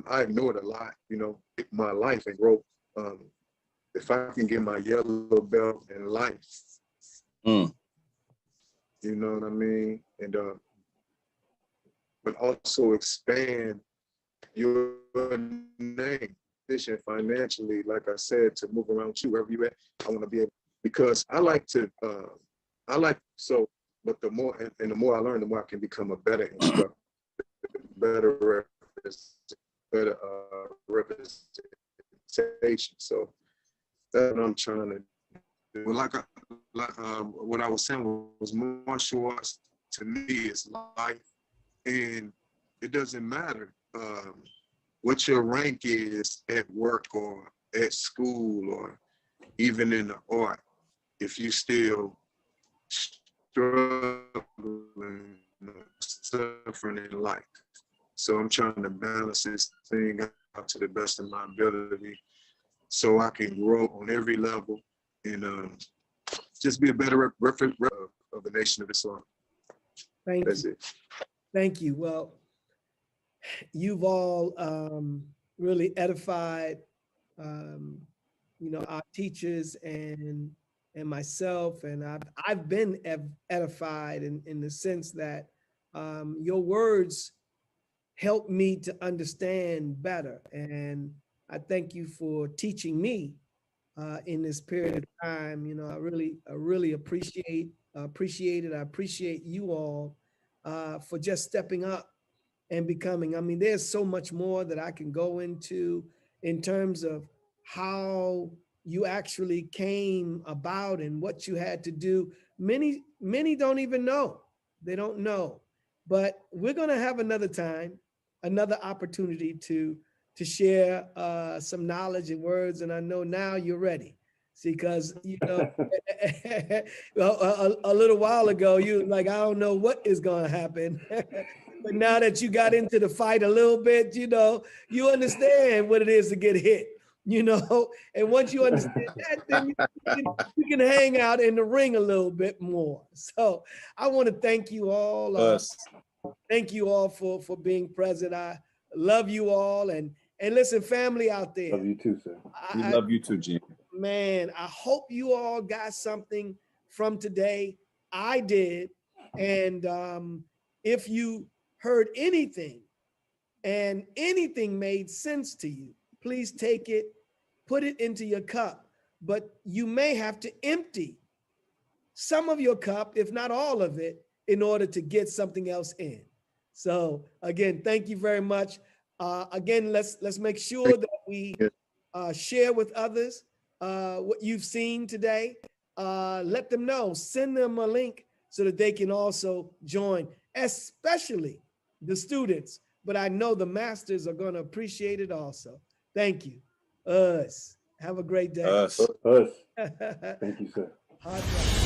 I ignored a lot, you know, my life and growth. If I can get my yellow belt in life, you know what I mean? And but also expand your name, financially, like I said, to move around you wherever you at. I want to be able, because I like to, so, but the more, and the more I learn, the more I can become a better instructor, better representation. So that's what I'm trying to do. Well, what I was saying was martial arts to me is life, and it doesn't matter what your rank is at work or at school or even in the art. If you still struggling, suffering in life. So I'm trying to balance this thing out to the best of my ability so I can grow on every level and just be a better reference of the nation of Islam. That's it. Thank you. Well, you've all really edified, our teachers and myself, and I've been edified in the sense that your words help me to understand better, and I thank you for teaching me in this period of time. I really appreciate it. I appreciate you all for just stepping up and becoming. I mean, there's so much more that I can go into in terms of how you actually came about and what you had to do. Many don't even know. They don't know. But we're going to have another time, another opportunity to share some knowledge and words. And I know now you're ready. See, because, a little while ago, you like, I don't know what is going to happen. But now that you got into the fight a little bit, you understand what it is to get hit, and once you understand that, then you can hang out in the ring a little bit more. So I want to thank you all. Thank you all for being present. I love you all. And listen, family out there. Love you too, sir. We love you too, Gene. Man, I hope you all got something from today. I did. And if you heard anything and anything made sense to you, please take it, put it into your cup. But you may have to empty some of your cup, if not all of it, in order to get something else in. So again, thank you very much. Again, let's make sure that we share with others what you've seen today. Let them know, send them a link so that they can also join, especially the students, but I know the masters are going to appreciate it also. Thank you. Have a great day. Us. Thank you, sir. Hard luck.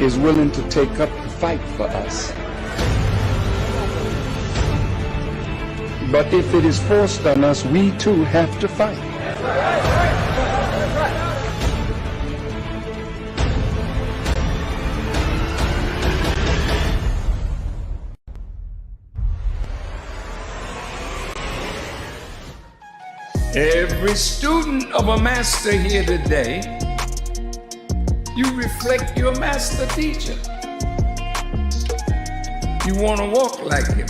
Is willing to take up the fight for us. But if it is forced on us, we too have to fight. Every student of a master here today, you reflect your master teacher. You want to walk like him.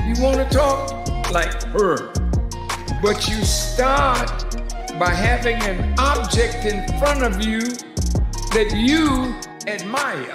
You want to talk like her. But you start by having an object in front of you that you admire.